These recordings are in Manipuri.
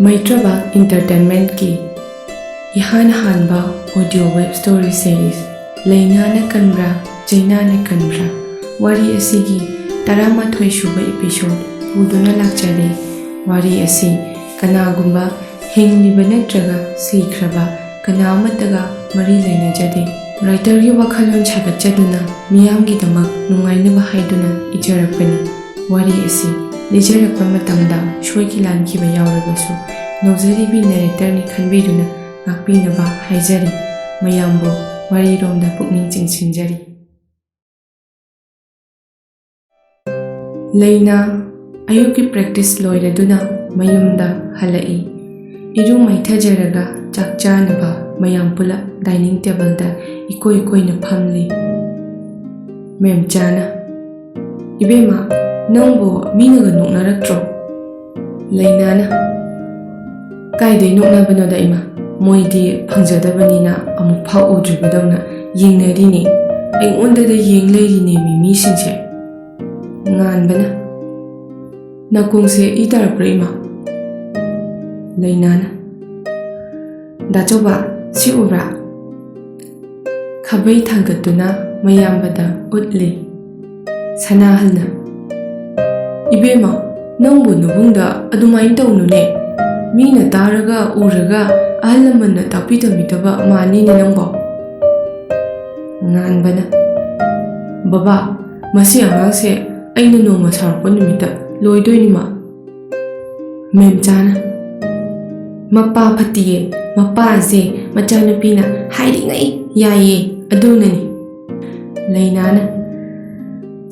Maitraba Entertainment की इहान हानबा ऑडियो वेब स्टोरी सीरीज लेना न कनब्रा जैना न कनब्रा वारी असिगी तरामाथोई सुबा एपिसोड पुदुना लाक्चरे वारी असि कनागुंबा हिंगलिबा नत्रगा सीख्रबा कनामतगा मरी लेनजदे राइटरगी वखलोन सागतचदुना मियामगिदमक नुंगाइनबा हाइदुना इजरकपनि वारी असि लिजरकपा मतमदा सोइकी लानखिबा यावरगसु नौजरिबी नरेटरनि खनबिदुना ngakpinaba haijari mayambo wariromda pukning chingsinjari leina ayuki practice loiraduna mayumda halai iru maithajaraga chakchanaba mayam pula dining table da ikoi na phamli memchana ibema nangbo minaga noknaratro leina na kaidei noknabano da ima मोइदी फंगजदबनीना अमुक फाउ उद्रिबदौना येंगनरिने अइंगोंददा Young लेरिने मिमिसिंगसे nganbana nakungse itarprima leinana dachoba si ubra khabai thangatuna mayambada utli sanahalna ibema nangbu nubungda adumain taunune mina taraga uraga ahalamanna takpidamidaba manini nangbo nganbana baba masi angangse aina noma sarpa numita loidoinima memchana mapa phatiye mapa ase machana pina hairingai yaye adunani leinana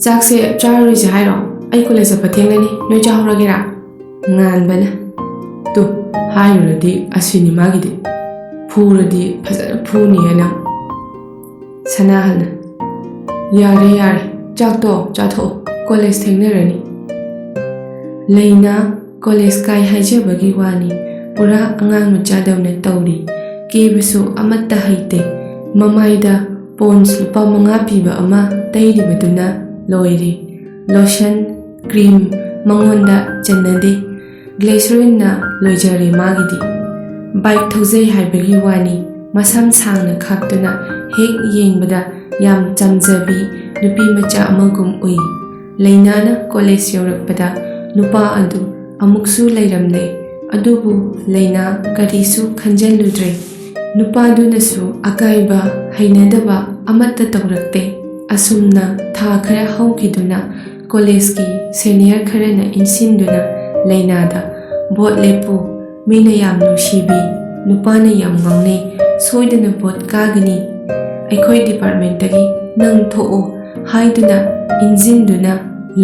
chakse charui se hairo ai college pathenglani noi chahuragera nganbana tu हायुरदी असिनी मागिदे फूरदी फजन फूनी हैना सनाहना यारे चाकतो चाथो कॉलेज थेंगनरनी लेना कॉलेज काई हाइजेबगी वानी पुरा अंगांग मचादवने तौरी केबसु अमत्ता हईते ममाइदा पोन्स लुपा मंगा पीबा अमा तैरिबदुना लोइरी लोशन क्रीम मंगोंदा चन्नदे ग्लेसरीन लोइजरे मागिदी बाइक थौजै हाइबगी वानी मसम सांगना खाक्तुना हेक येंगबदा याम चमजबी नुपी मचा अमगुम उई लेनाना कॉलेज यौरकपदा नुपा अदु अमुकसु लैरमले अदुबु लेना करिसु खंजलुद्रे नुपादुनसु अकाइबा हैनदबा अमत्ता तौरक्ते असुमना था खरा हौकिदुना कॉलेज की सीनियर खरना इंसिंदुना लेनादा बोट लेपु मीना याम नुसीबी नुपाना याम गाउने सोइदना बोट कागनी अखोई डिपार्टमेंट तगी नंग थोओ हाइदुना इंजिनदुना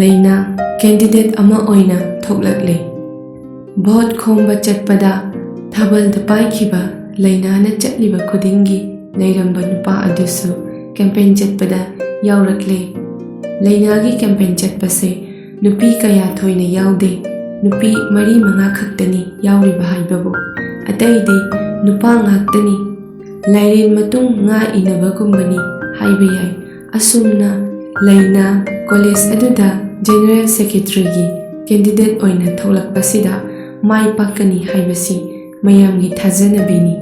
लेना कैंडिडेट अमा ओइना थोकलकले बोट खोंबा चटपदा थबल द पाइखिबा लेनाना चटलिबा खुदिंगी लेरंबा नुपा अदुसु कैंपेन चटपदा यावरकले लेनागी कैंपेन चटपसे नुपी कया थोइना यावदे नुपी मरी मंगा खक्तनी यावरिबा हाइबबो अतैदि नुपा ngaktani लाइरेन मतुंग nga इनबगुंबनी हाइबे याय असुमना लेना कॉलेज अदुदा जनरल सेक्रेटरी की कैंडिडेट ओइना थोलकपसिदा माइ पाकनी हाइबसी मयामगी थाजनबेनी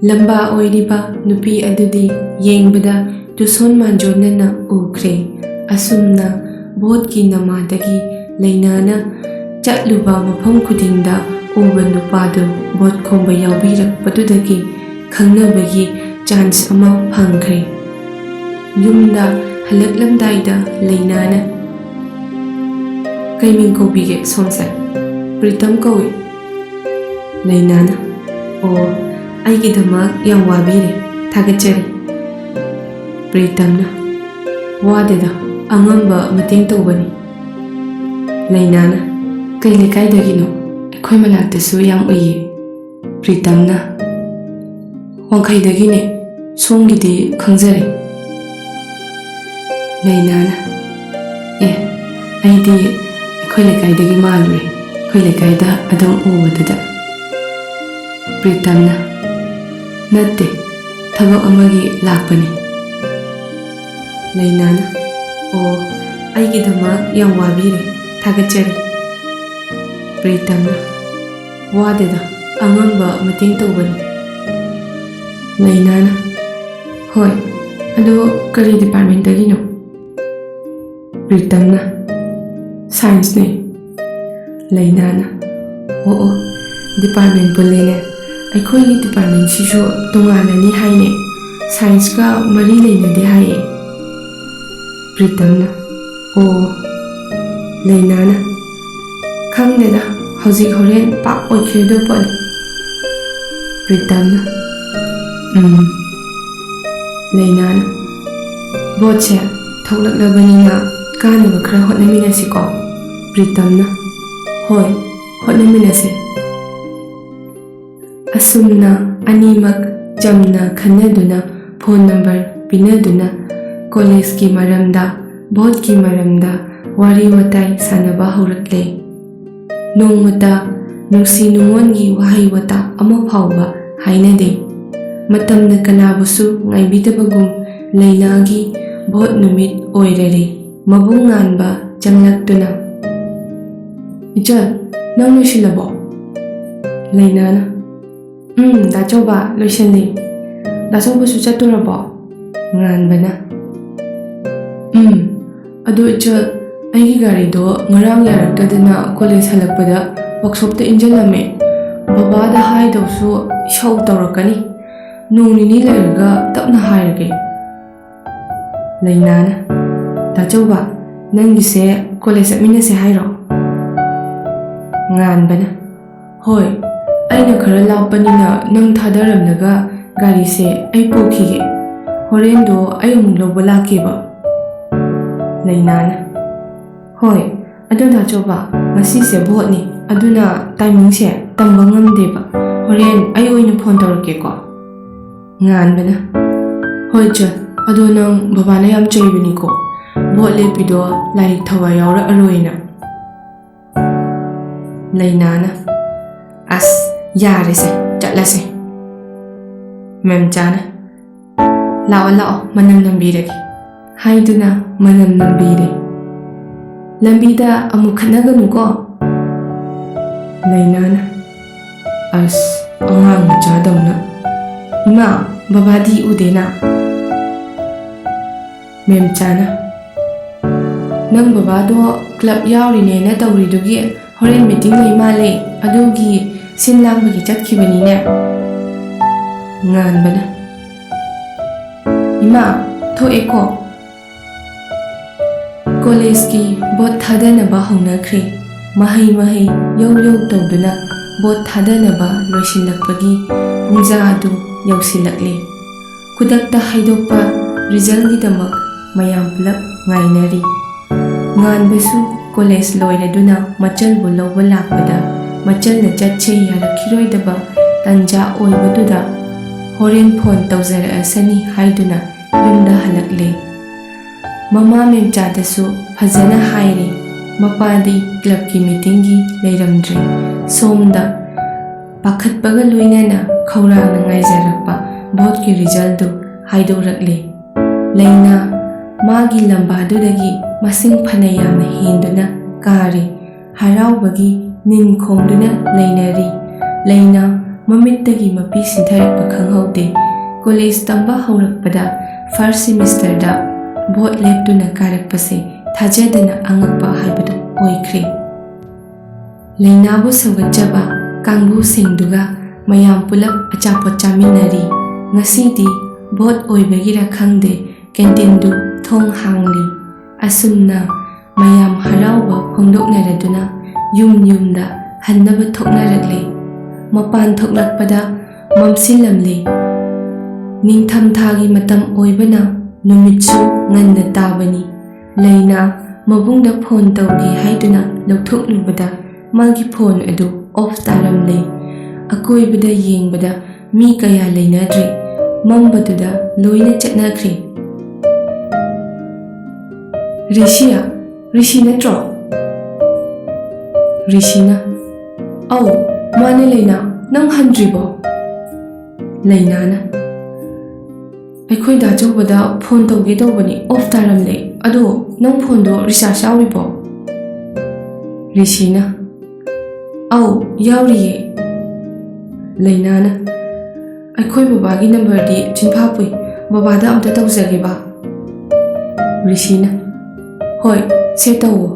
लंबा ओइरिबा नुपी अदुदी येंगबदा तुसोन मांजोनना उख्रे असुमना बोट की नमादगी लेनाना चटलुबा मफम खुदिंदा उबा नुपादु बोट खोंबा यावबिरकपदुदगी खंगनबगी चांस अमा फंगख्रे युमदा हलकलमदाइदा लेनाना कैमिंग कोबीगे सोमसे प्रीतम कौई लेनाना ओ आइगिदमक याम वाबिरे थागचरी प्रीतमना वादेदा अंगंबा मतेंग तौबनी लेनाना कई लेकाइदगिनो अखोई मनाक्तसु याम उइये प्रीतमना वांखैदगिने सोंगिदि खंजरे लेनाना ए आइदि अखोई लेकाइदगी मालुरे अखोई लेकाइदा अदम उबदुदा प्रीतमना नत्ते थबक अमगी लाकपने लेनाना ओ आइगिदमक याम वाबिरे थागचरी प्रीतमना ꯋꯥꯗꯦꯗ ꯑꯉꯝꯕ ꯃꯇꯦꯡ ꯇꯧꯕꯅꯤ꯫ ꯂꯩꯅꯥꯅ ꯍꯣꯏ ꯑꯗꯣ ꯀꯔꯤ ꯗꯤꯄꯥꯔꯠꯃꯦꯟꯇꯒꯤꯅꯣ? ꯄ꯭ꯔꯤꯇꯝꯅ ꯁꯥꯏꯟꯁꯅꯦ꯫ ꯂꯩꯅꯥꯅ ꯑꯣ ꯗꯤꯄꯥꯔꯠꯃꯦꯟ ꯄꯨꯜꯂꯦꯅꯦ꯫ ꯑꯩꯈꯣꯏꯒꯤ ꯗꯤꯄꯥꯔꯠꯃꯦꯟꯁꯤꯁꯨ ꯇꯣꯉꯥꯜꯂꯅꯤ ꯍꯥꯏꯅꯦ, ꯁꯥꯏꯟꯁꯀ ꯃꯔꯤ ꯂꯩꯅꯗꯦ ꯍꯥꯏꯌꯦ꯫ ꯄ꯭ꯔꯤꯇꯝꯅ ꯑꯣ꯫ ꯂꯩꯅꯥꯅ ꯈꯪꯗꯦꯗ ꯍꯧꯖꯤꯛ ꯍꯣꯔꯦꯟ ꯄꯥꯛ ꯑꯣꯏꯈꯤꯗꯣꯏ ꯄꯣꯠꯅꯤ꯫ ꯄ꯭ꯔꯤꯇꯝꯅ ꯂꯩꯅꯥꯅ ꯚꯣꯠꯁꯦ ꯊꯣꯛꯂꯛꯂꯕꯅꯤꯅ ꯀꯥꯅꯕ ꯈꯔ ꯍꯣꯠꯅꯃꯤꯟꯅꯁꯤꯀꯣ꯫ ꯄ꯭ꯔꯤꯇꯝꯅ ꯍꯣꯏ ꯍꯣꯠꯅꯃꯤꯟꯅꯁꯦ꯫ ꯑꯁꯨꯝꯅ ꯑꯅꯤꯃꯛ ꯆꯝꯅ ꯈꯟꯅꯗꯨꯅ ꯐꯣꯟ ꯅꯝꯕꯔ ꯄꯤꯅꯗꯨꯅ ꯀꯣꯂꯦꯖꯀꯤ ꯃꯔꯝꯗ, ꯚꯣꯠꯀꯤ ꯃꯔꯝꯗ ꯋꯥꯔꯤ ꯋꯥꯇꯥꯏ ꯁꯥꯟꯅꯕ ꯍꯧꯔꯛꯂꯦ꯫ ꯅꯣꯡꯃꯇ ꯅꯨꯡꯁꯤ ꯅꯨꯡꯉꯣꯟꯒꯤ ꯋꯥꯍꯩ ꯋꯥꯇꯥ ꯑꯃ ꯐꯥꯎꯕ ꯍꯥꯏꯅꯗꯦ꯫ ꯃꯇꯝꯅ ꯀꯅꯥꯕꯨꯁꯨ ꯉꯥꯏꯕꯤꯗꯕꯒꯨꯝ ꯂꯩꯅꯥꯒꯤ ꯚꯣꯠ ꯅꯨꯃꯤꯠ ꯑꯣꯏꯔꯔꯦ ꯃꯕꯨꯡ ꯉꯥꯟꯕ ꯆꯪꯂꯛꯇꯨꯅ "ꯏꯆꯜ, ꯅꯪ ꯂꯣꯏꯁꯤꯜꯂꯕꯣ?" ꯂꯩꯅꯥꯅ ꯗꯥꯆꯧꯕ ꯂꯣꯏꯁꯤꯜꯂꯤ꯫ ꯗꯥꯆꯧꯕꯁꯨ ꯆꯠꯇꯣꯔꯕꯣ? ꯉꯥꯟꯕꯅ ꯑꯗꯣ ꯏꯆꯜ, ꯑꯩꯒꯤ ꯒꯥꯔꯤꯗꯣ ꯉꯔꯥꯡ ꯌꯥꯔꯛꯇꯗꯅ ꯀꯣꯂꯦꯖ ꯍꯜꯂꯛꯄꯗ ꯋꯥꯛꯁꯣꯞꯇ ꯏꯟꯖꯜꯂꯝꯃꯦ꯫ ꯕꯕꯥꯗ ꯍꯥꯏꯗꯧꯁꯨ ꯏꯁꯧ ꯇꯧꯔꯛꯀꯅꯤ꯫ ꯅꯣꯡ ꯅꯤꯅꯤ ꯂꯩꯔꯒ ꯇꯞꯅ ꯍꯥꯏꯔꯒꯦ꯫ ꯂꯩꯅꯥꯅ ꯗꯥꯆꯧꯕ ꯅꯪꯒꯤꯁꯦ ꯀꯣꯂꯦꯖ ꯆꯠꯃꯤꯟꯅꯁꯦ ꯍꯥꯏꯔꯣ? ꯉꯥꯟꯕꯅ ꯍꯣꯏ ꯑꯩꯅ ꯈꯔ ꯂꯥꯞꯄꯅꯤꯅ ꯅꯪ ꯊꯥꯗꯔꯝꯂꯒ ꯒꯥꯔꯤꯁꯦ ꯑꯩ ꯄꯨꯈꯤꯒꯦ꯫ ꯍꯣꯔꯦꯟꯗꯣ ꯑꯩ ꯑꯃꯨꯛ ꯂꯧꯕ ꯂꯥꯛꯀꯦꯕ꯫ ꯂꯩꯅꯥꯅ ꯍꯣꯏ ꯑꯗꯣ ꯗꯥꯆꯧꯕ ꯉꯁꯤꯁꯦ ꯚꯣꯠꯅꯤ ꯑꯗꯨꯅ ꯇꯥꯏꯃꯤꯡꯁꯦ ꯇꯝꯕ ꯉꯝꯗꯦꯕ꯫ ꯍꯣꯔꯦꯟ ꯑꯩ ꯑꯣꯏꯅ ꯐꯣꯟ ꯇꯧꯔꯛꯀꯦꯀꯣ꯫ ꯉꯥꯟꯕꯅ ꯍꯣꯏ ꯏꯆꯜ, ꯑꯗꯣ ꯅꯪ ꯕꯕꯥꯅ ꯌꯥꯝ ꯆꯩꯕꯅꯤꯀꯣ ꯚꯣꯠ ꯂꯦꯞꯄꯤꯗꯣ ꯂꯥꯏꯔꯤꯛ ꯊꯋꯥꯏ ꯌꯥꯎꯔꯛꯑꯔꯣꯏꯅ꯫ ꯂꯩꯅꯥꯅ ꯑꯁ ꯌꯥꯔꯦꯁꯦ ꯆꯠꯂꯁꯦ꯫ ꯃꯦꯝꯆꯥꯅ ꯂꯥꯛꯑꯣ ꯂꯥꯛꯑꯣ ꯃꯅꯝ ꯅꯝꯕꯤꯔꯒꯦ ꯍꯥꯏꯗꯨꯅ ꯃꯅꯝ ꯅꯝꯕꯤꯔꯦ꯫ ꯂꯝꯕꯤꯗ ꯑꯃꯨꯛ ꯈꯠꯅꯒꯅꯨꯀꯣ꯫ ꯂꯩꯅꯥꯅ ꯑꯁ ꯑꯉꯥꯡ ꯃꯆꯥꯗꯧꯅ, ꯏꯃꯥ ꯕꯕꯥꯗꯤ ꯎꯗꯦꯅ꯫ ꯃꯦꯝꯆꯥꯅ ꯅꯪ ꯕꯕꯥꯗꯣ ꯀ꯭ꯂꯕ ꯌꯥꯎꯔꯤꯅꯦꯅ ꯇꯧꯔꯤꯗꯨꯒꯤ ꯍꯣꯔꯦꯟ ꯃꯤꯇꯤꯡ ꯂꯩ ꯃꯥꯜꯂꯦ, ꯑꯗꯨꯒꯤ ꯁꯤꯟ ꯂꯥꯡꯕꯒꯤ ꯆꯠꯈꯤꯕꯅꯤꯅꯦ꯫ ꯉꯥꯟꯕꯅ ꯏꯃꯥ ꯊꯣꯛꯑꯦꯀꯣ꯫ ꯀꯣꯂꯦꯖꯀꯤ ꯚꯣꯠ ꯊꯥꯗꯅꯕ ꯍꯧꯅꯈ꯭ꯔꯦ꯫ ꯃꯍꯩ ꯌꯧ ꯇꯧꯗꯨꯅ ꯚꯣꯠ ꯊꯥꯗꯅꯕ ꯂꯣꯏꯁꯤꯜꯂꯛꯄꯒꯤ ꯄꯨꯡꯖꯥ ꯑꯗꯨ ꯌꯧꯁꯤꯜꯂꯛꯂꯦ꯫ ꯈꯨꯗꯛꯇ ꯍꯥꯏꯗꯣꯛꯄ ꯔꯤꯖꯜꯒꯤꯗꯃꯛ ꯃꯌꯥꯝ ꯄꯨꯂꯞ ꯉꯥꯏꯅꯔꯤ꯫ ꯉꯥꯟꯕꯁꯨ ꯀꯣꯂꯦꯖ ꯂꯣꯏꯔꯗꯨꯅ ꯃꯆꯜꯕꯨ ꯂꯧꯕ ꯂꯥꯛꯄꯗ ꯃꯆꯜꯅ ꯆꯠꯁꯦ ꯌꯥꯔꯛꯈꯤꯔꯣꯏꯗꯕ ꯇꯥꯟꯖꯥ ꯑꯣꯏꯕꯗꯨꯗ ꯍꯣꯔꯦꯟ ꯐꯣꯟ ꯇꯧꯖꯔꯛꯑꯁꯅꯤ ꯍꯥꯏꯗꯨꯅ ꯌꯨꯝꯗ ꯍꯜꯂꯛꯂꯦ꯫ ꯃꯃꯥ ꯃꯦꯝꯆꯥꯗꯁꯨ ꯐꯖꯅ ꯍꯥꯏꯔꯦ꯫ ꯃꯄꯥꯗꯤ ꯀ꯭ꯂꯕꯀꯤ ꯃꯤꯇꯤꯡꯒꯤ ꯂꯩꯔꯝꯗ꯭ꯔꯦ꯫ ꯁꯣꯝꯗ ꯄꯥꯈꯠꯄꯒ ꯂꯣꯏꯅꯅ ꯈꯧꯔꯥꯡꯅ ꯉꯥꯏꯖꯔꯛꯄ ꯚꯣꯠꯀꯤ ꯔꯤꯖꯜꯗꯨ ꯍꯥꯏꯗꯣꯔꯛꯂꯦ꯫ ꯂꯩꯅꯥ ꯃꯥꯒꯤ ꯂꯝꯕꯥꯗꯨꯗꯒꯤ ꯃꯁꯤꯡ ꯐꯅ ꯌꯥꯝꯅ ꯍꯦꯟꯗꯨꯅ ꯀꯥꯔꯦ꯫ ꯍꯔꯥꯎꯕꯒꯤ ꯅꯤꯟ ꯈꯣꯡꯗꯨꯅ ꯂꯩꯅꯔꯤ꯫ ꯂꯩꯅꯥ ꯃꯃꯤꯠꯇꯒꯤ ꯃꯄꯤ ꯁꯤꯟꯊꯔꯛꯄ ꯈꯪꯍꯧꯗꯦ꯫ ꯀꯣꯂꯦꯖ ꯇꯝꯕ ꯍꯧꯔꯛꯄꯗ ꯐꯥꯔꯁ ꯁꯤꯃꯤꯁꯇꯔꯗ ꯚꯣꯠ ꯂꯦꯞꯇꯨꯅ ꯀꯥꯔꯛꯄꯁꯦ ꯊꯥꯖꯗꯅ ꯑꯉꯛꯄ ꯍꯥꯏꯕꯗꯨ ꯑꯣꯏꯈ꯭ꯔꯦ꯫ ꯂꯩꯅꯥꯕꯨ ꯁꯧꯒꯠꯆꯕ ꯀꯥꯡꯕꯨꯁꯤꯡꯗꯨꯒ ꯃꯌꯥꯝ ꯄꯨꯂꯞ ꯑꯆꯥꯄꯣꯠ ꯆꯥꯃꯤꯟꯅꯔꯤ꯫ ꯉꯁꯤꯗꯤ ꯚꯣꯠ ꯑꯣꯏꯕꯒꯤꯔ ꯈꯪꯗꯦ ꯀꯦꯟꯇꯤꯟꯗꯨ ꯊꯣꯡ ꯍꯥꯡꯂꯤ꯫ ꯑꯁꯨꯝꯅ ꯃꯌꯥꯝ ꯍꯔꯥꯎꯕ ꯐꯣꯡꯗꯣꯛꯅꯔꯗꯨꯅ ꯌꯨꯝꯗ ꯍꯟꯅꯕ ꯊꯣꯛꯅꯔꯛꯂꯦ꯫ ꯃꯄꯥꯟ ꯊꯣꯛꯂꯛꯄꯗ ꯃꯝꯁꯤꯜꯂꯝꯂꯦ꯫ ꯅꯤꯡꯊꯝꯊꯥꯒꯤ ꯃꯇꯝ ꯑꯣꯏꯕꯅ ꯅꯨꯃꯤꯠꯁꯨ ꯉꯟꯅ ꯇꯥꯕꯅꯤ꯫ ꯂꯩꯅꯥ ꯃꯕꯨꯡꯗ ꯐꯣꯟ ꯇꯧꯒꯦ ꯍꯥꯏꯗꯨꯅ ꯂꯧꯊꯣꯛꯂꯨꯕꯗ ꯃꯥꯒꯤ ꯐꯣꯟ ꯑꯗꯨ ꯑꯣꯐ ꯇꯥꯔꯝꯂꯦ꯫ ꯑꯀꯣꯏꯕꯗ ꯌꯦꯡꯕꯗ ꯃꯤ ꯀꯌꯥ ꯂꯩꯅꯗ꯭ꯔꯦ꯫ ꯃꯝꯕꯗꯨꯗ ꯂꯣꯏꯅ ꯆꯠꯅꯈ꯭ꯔꯦ꯫ ꯔꯤꯁꯤ ꯅꯠꯇ꯭ꯔꯣ? ꯔꯤꯁꯤꯅ ꯑꯧ ꯃꯥꯅꯦ ꯂꯩꯅꯥ, ꯅꯪ ꯍꯟꯗ꯭ꯔꯤꯕꯣ? ꯂꯩꯅꯥꯅ ꯑꯩꯈꯣꯏ ꯗꯥꯆꯧꯕꯗ ꯐꯣꯟ ꯇꯧꯒꯦ ꯇꯧꯕꯅꯤ ꯑꯣꯐ ꯇꯥꯔꯝꯂꯦ꯫ ꯑꯗꯣ ꯅꯪ ꯐꯣꯟꯗꯣ ꯔꯤꯆꯥꯔꯖ ꯌꯥꯎꯔꯤꯕꯣ? ꯔꯤꯁꯤꯅ ꯑꯧ ꯌꯥꯎꯔꯤꯌꯦ ꯂꯩꯅꯥꯅ ꯑꯩꯈꯣꯏ ꯕꯕꯥꯒꯤ ꯅꯝꯕꯔꯗꯤ ꯆꯤꯟꯐꯥ ꯄꯨꯏ ꯕꯕꯥꯗ ꯑꯝꯇ ꯇꯧꯖꯒꯦꯕ ꯔꯤꯁꯤꯅ ꯍꯣꯏ ꯁꯦ ꯇꯧꯋꯣ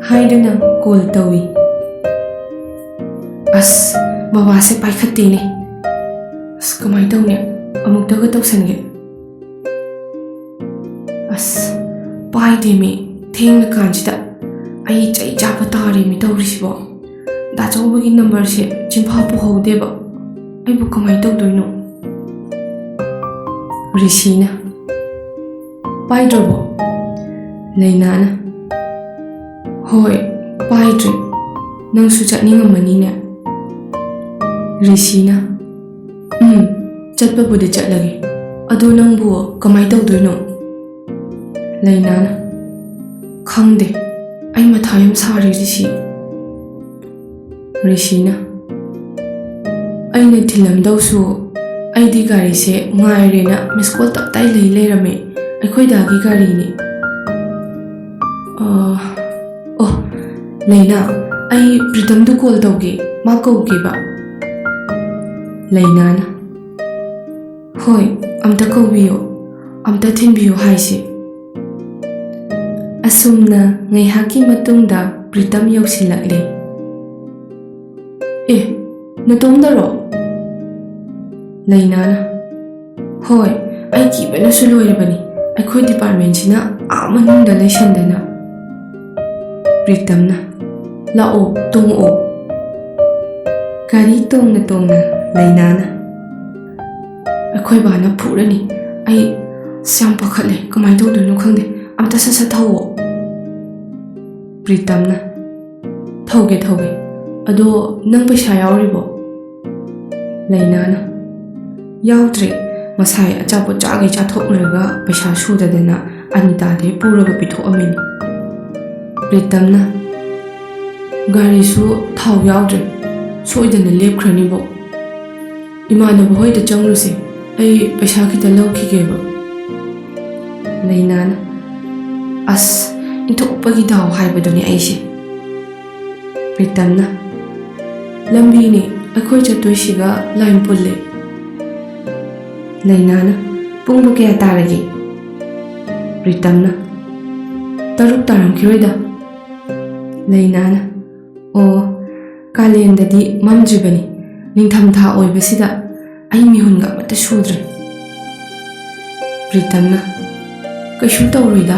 ꯍꯥꯏꯗꯨꯅ ꯀꯣꯜ ꯇꯧꯏ ꯑꯁ ꯕꯕꯥꯁꯦ ꯄꯥꯏꯈꯠꯇꯦꯅꯦ ꯑꯁ ꯀꯃꯥꯏꯅ ꯇꯧꯅꯤ ꯑꯃꯨꯛꯇꯒ ꯇꯧꯁꯟꯒꯦ ꯑꯁ ꯄꯥꯏꯗꯦꯃꯤ ꯊꯦꯡꯅ ꯀꯥꯟꯁꯤꯗ ꯑꯩ ꯆꯩ ꯆꯥꯕ ꯇꯥꯔꯦꯃꯤ ꯇꯧꯔꯤꯁꯤꯕꯣ ꯗꯥꯆꯧꯕꯒꯤ ꯅꯝꯕꯔꯁꯦ ꯆꯤꯟꯐꯥ ꯄꯨꯍꯧꯗꯦꯕ ꯑꯩꯕꯨ ꯀꯃꯥꯏꯅ ꯇꯧꯗꯣꯏꯅꯣ ꯔꯤꯁꯤꯅ ꯄꯥꯏꯗ꯭ꯔꯕꯣ ꯂꯩꯅꯥꯅ ꯍꯣꯏ ꯄꯥꯏꯗ꯭ꯔꯦ ꯅꯪꯁꯨ ꯆꯠꯅꯤꯡꯉꯝꯃꯅꯤꯅꯦ ꯔꯤꯁꯤꯅ ꯆꯠꯄꯕꯨꯗꯤ ꯆꯠꯂꯒꯦ ꯑꯗꯣ ꯅꯪꯕꯨ ꯀꯃꯥꯏꯅ ꯇꯧꯗꯣꯏꯅꯣ ꯂꯩꯅꯥꯅ ꯈꯪꯗꯦ ꯑꯩ ꯃꯊꯥ ꯌꯥꯝ ꯁꯥꯔꯤ ꯔꯤꯁꯤꯅ ꯑꯩꯅ ꯊꯤꯜꯂꯝꯗꯧꯁꯨ ꯑꯩꯗꯤ ꯒꯥꯔꯤꯁꯦ ꯉꯥꯏꯔꯦꯅ ꯃꯤꯁꯀꯣꯜ ꯇꯞꯇꯥꯏ ꯂꯩꯔꯝꯃꯦ ꯑꯩꯈꯣꯏ ꯗꯥꯒꯤ ꯒꯥꯔꯤꯅꯤ ꯑꯣ ꯂꯩꯅꯥ ꯑꯩ ꯄ꯭ꯔꯤꯇꯝꯗꯨ ꯀꯣꯜ ꯇꯧꯒꯦ ꯃꯥ ꯀꯧꯒꯦꯕ ꯂꯩꯅꯥꯅ ꯍꯣꯏ ꯑꯝꯇ ꯀꯧꯕꯤꯌꯣ ꯑꯝꯇ ꯊꯤꯟꯕꯤꯌꯣ ꯍꯥꯏꯁꯤ ꯑꯁꯨꯝꯅ ꯉꯥꯏꯍꯥꯛꯀꯤ ꯃꯇꯨꯡꯗ ꯄ꯭ꯔꯤꯇꯝ ꯌꯧꯁꯤꯜꯂꯛꯂꯦ ꯅꯇꯣꯝꯗꯔꯣ ꯂꯩꯅꯥꯅ ꯍꯣꯏ ꯑꯩ ꯀꯤꯕꯅꯁꯨ ꯂꯣꯏꯔꯕꯅꯤ ꯑꯩꯈꯣꯏ ꯗꯤꯄꯥꯔꯠꯃꯦꯟꯁꯤꯅ ꯃꯅꯨꯡꯗ ꯂꯩꯁꯟꯗꯅ ꯄ꯭ꯔꯤꯇꯝꯅ ꯂꯥꯛꯑꯣ ꯇꯣꯡꯉꯛꯑꯣ ꯒꯥꯔꯤ ꯇꯣꯡꯅ ꯇꯣꯡꯅ ꯂꯩꯅꯥꯅ ꯑꯩꯈꯣꯏ ꯕꯥꯅ ꯐꯨꯔꯅꯤ ꯑꯩ ꯌꯥꯝ ꯄꯥꯈꯠꯂꯦ ꯀꯃꯥꯏꯅ ꯇꯧꯗꯣꯏꯅꯣ ꯈꯪꯗꯦ ꯑꯝꯇ ꯁꯠ ꯊꯧꯋꯣ ꯄ꯭ꯔꯤꯇꯝꯅ ꯊꯧꯒꯦ ꯑꯗꯣ ꯅꯪ ꯄꯩꯁꯥ ꯌꯥꯎꯔꯤꯕꯣ ꯂꯩꯅꯥꯅ ꯌꯥꯎꯗ꯭ꯔꯦ ꯉꯁꯥꯏ ꯑꯆꯥꯄꯣꯠ ꯆꯥꯒꯩ ꯆꯥꯊꯣꯛꯎꯔꯒ ꯄꯩꯁꯥ ꯁꯨꯗꯗꯅ ꯑꯅꯤꯇꯥꯗꯩ ꯄꯨꯔꯒ ꯄꯤꯊꯣꯛꯑꯝꯃꯤꯅꯤ ꯄ꯭ꯔꯤꯇꯝꯅ ꯒꯥꯔꯤꯁꯨ ꯊꯥꯎ ꯌꯥꯎꯗ꯭ꯔꯦ ꯁꯣꯏꯗꯅ ꯂꯦꯞꯈ꯭ꯔꯅꯤꯕꯣ ꯏꯃꯥꯟꯅꯕ ꯍꯣꯏꯗ ꯆꯪꯂꯨꯁꯦ ꯑꯩ ꯄꯩꯁꯥ ꯈꯤꯇ ꯂꯧꯈꯤꯒꯦꯕ ꯂꯩꯅꯥꯅ ꯑꯁ ꯏꯟꯊꯣꯛꯄꯒꯤ ꯗꯥꯎ ꯍꯥꯏꯕꯗꯨꯅꯤ ꯑꯩꯁꯦ ꯄ꯭ꯔꯤꯇꯝꯅ ꯂꯝꯕꯤꯅꯦ ꯑꯩꯈꯣꯏ ꯆꯠꯇꯣꯏꯁꯤꯒ ꯂꯥꯏꯟ ꯄꯨꯜꯂꯦ ꯂꯩꯅꯥꯅ ꯄꯨꯡꯕꯨ ꯀꯌꯥ ꯇꯥꯔꯒꯦ ꯄ꯭ꯔꯤꯇꯝꯅ 6 ꯇꯥꯔꯝꯈꯤꯔꯣꯏꯗ ꯂꯩꯅꯥꯅ ꯑꯣ ꯀꯥꯂꯦꯟꯗꯗꯤ ꯃꯝꯗ꯭ꯔꯤꯕꯅꯤ ꯅꯤꯡꯊꯝꯊꯥ ꯑꯣꯏꯕꯁꯤꯗ ꯑꯩ ꯃꯤꯍꯨꯟꯒ ꯑꯃꯠꯇ ꯁꯨꯗ꯭ꯔꯦ ꯄ꯭ꯔꯤꯇꯝꯅ ꯀꯩꯁꯨ ꯇꯧꯔꯣꯏꯗ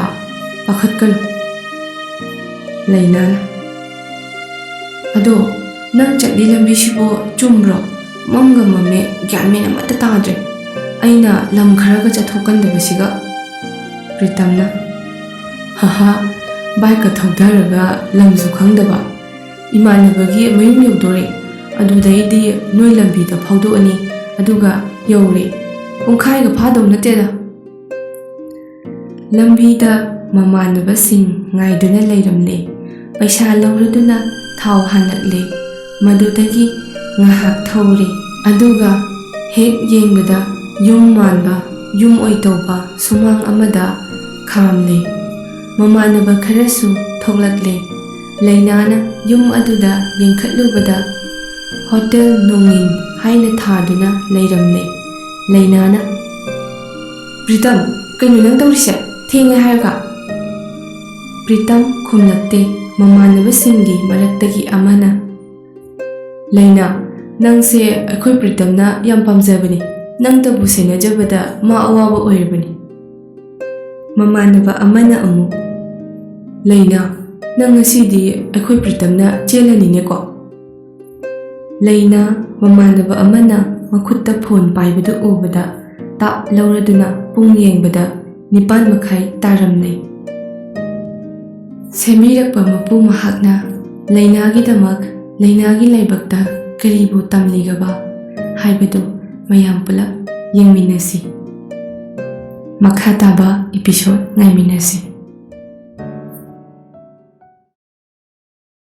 ꯄꯥꯈꯠꯀꯅꯨ ꯂꯩꯅꯥꯅ ꯑꯗꯣ ꯅꯪ ꯆꯠꯂꯤ ꯂꯝꯕꯤꯁꯤꯕꯨ ꯆꯨꯝꯕ꯭ꯔꯣ ꯃꯝꯒ ꯃꯝꯃꯦ ꯒ꯭ꯌꯥꯟ ꯃꯦꯟ ꯑꯃꯠꯇ ꯇꯥꯗ꯭ꯔꯦ ꯑꯩꯅ ꯂꯝ ꯈꯔꯒ ꯆꯠꯊꯣꯛꯀꯟꯗꯕꯁꯤꯒ ꯄ꯭ꯔꯤꯇꯝꯅ ꯍꯥꯍꯥ ꯕꯥꯏꯛꯀ ꯊꯧꯙꯔꯒ ꯂꯝꯁꯨ ꯈꯪꯗꯕ ꯏꯃꯥꯟꯅꯕꯒꯤ ꯃꯌꯨꯝ ꯌꯧꯗꯣꯔꯦ ꯑꯗꯨꯗꯩꯗꯤ ꯅꯣꯏ ꯂꯝꯕꯤꯗ ꯐꯥꯎꯗꯣꯛꯑꯅꯤ ꯑꯗꯨꯒ ꯌꯧꯔꯦ ꯄꯨꯡꯈꯥꯏꯒ ꯐꯥꯗꯧ ꯅꯠꯇꯦꯗ ꯂꯝꯕꯤꯗ ꯃꯃꯥꯟꯅꯕꯁꯤꯡ ꯉꯥꯏꯗꯨꯅ ꯂꯩꯔꯝꯂꯦ ꯄꯩꯁꯥ ꯂꯧꯔꯗꯨꯅ ꯊꯥꯎ ꯍꯥꯟꯅꯛꯂꯦ ꯃꯗꯨꯗꯒꯤ ꯉꯥꯏꯍꯥꯛ ꯊꯧꯔꯦ ꯑꯗꯨꯒ ꯍꯦꯛ ꯌꯦꯡꯕꯗ ꯌꯨꯝ ꯃꯥꯟꯕ ꯌꯨꯝ ꯑꯣꯏꯇꯧꯕ ꯁꯨꯃꯥꯡ ꯑꯃꯗ ꯈꯥꯝꯂꯦ ꯃꯃꯥꯟꯅꯕ ꯈꯔꯁꯨ ꯊꯣꯛꯂꯛꯂꯦ ꯂꯩꯅꯥꯅ ꯌꯨꯝ ꯑꯗꯨꯗ ꯌꯦꯡꯈꯠꯂꯨꯕꯗ ꯍꯣꯇꯦꯜ ꯅꯣꯡꯏꯟ ꯍꯥꯏꯅ ꯊꯥꯗꯨꯅ ꯂꯩꯔꯝꯂꯦ ꯂꯩꯅꯥꯅ ꯄ꯭ꯔꯤꯇꯝ ꯀꯩꯅꯣ ꯅꯪ ꯇꯧꯔꯤꯁꯦ ꯊꯦꯡꯉꯦ ꯍꯥꯏꯔꯒ ꯄ꯭ꯔꯤꯇꯝ ꯈꯨꯝꯂꯛꯇꯦ ꯃꯃꯥꯟꯅꯕꯁꯤꯡꯒꯤ ꯃꯔꯛꯇꯒꯤ ꯑꯃꯅ ꯂꯩꯅꯥ ꯅꯪꯁꯦ ꯑꯩꯈꯣꯏ ꯄ꯭ꯔꯤꯇꯝꯅ ꯌꯥꯝ ꯄꯥꯝꯖꯕꯅꯤ ꯅꯪꯇꯕꯨ ꯁꯦꯟꯅꯖꯕꯗ ꯃꯥ ꯑꯋꯥꯕ ꯑꯣꯏꯔꯕꯅꯤ ꯃꯃꯥꯟꯅꯕ ꯑꯃꯅ ꯑꯃꯨꯛ ꯂꯩꯅꯥ ꯅꯪ ꯉꯁꯤꯗꯤ ꯑꯩꯈꯣꯏ ꯄ꯭ꯔꯤꯇꯝꯅ ꯆꯦꯜꯂꯅꯤꯅꯦꯀꯣ ꯂꯩꯅꯥ ꯃꯃꯥꯟꯅꯕ ꯑꯃꯅ ꯃꯈꯨꯠꯇ ꯐꯣꯟ ꯄꯥꯏꯕꯗꯨ ꯎꯕꯗ ꯇꯥꯞ ꯂꯧꯔꯗꯨꯅ ꯄꯨꯡ ꯌꯦꯡꯕꯗ 9:30 ꯇꯥꯔꯝꯂꯦ ꯁꯦꯝꯕꯤꯔꯛꯄ ꯃꯄꯨ ꯃꯍꯥꯛꯅ ꯂꯩꯅꯥꯒꯤꯗꯃꯛ ꯂꯩꯅꯥꯒꯤ ꯂꯥꯏꯕꯛꯇ ꯀꯔꯤꯕꯨ ꯇꯝꯂꯤꯒꯕ ꯍꯥꯏꯕꯗꯨ ꯃꯌꯥꯝ ꯄꯨꯂꯞ ꯌꯦꯡꯃꯤꯟꯅꯁꯤ ꯃꯈꯥ ꯇꯥꯕ ꯏꯄꯤꯁꯣꯗ ꯉꯥꯏꯃꯤꯟꯅꯁꯤ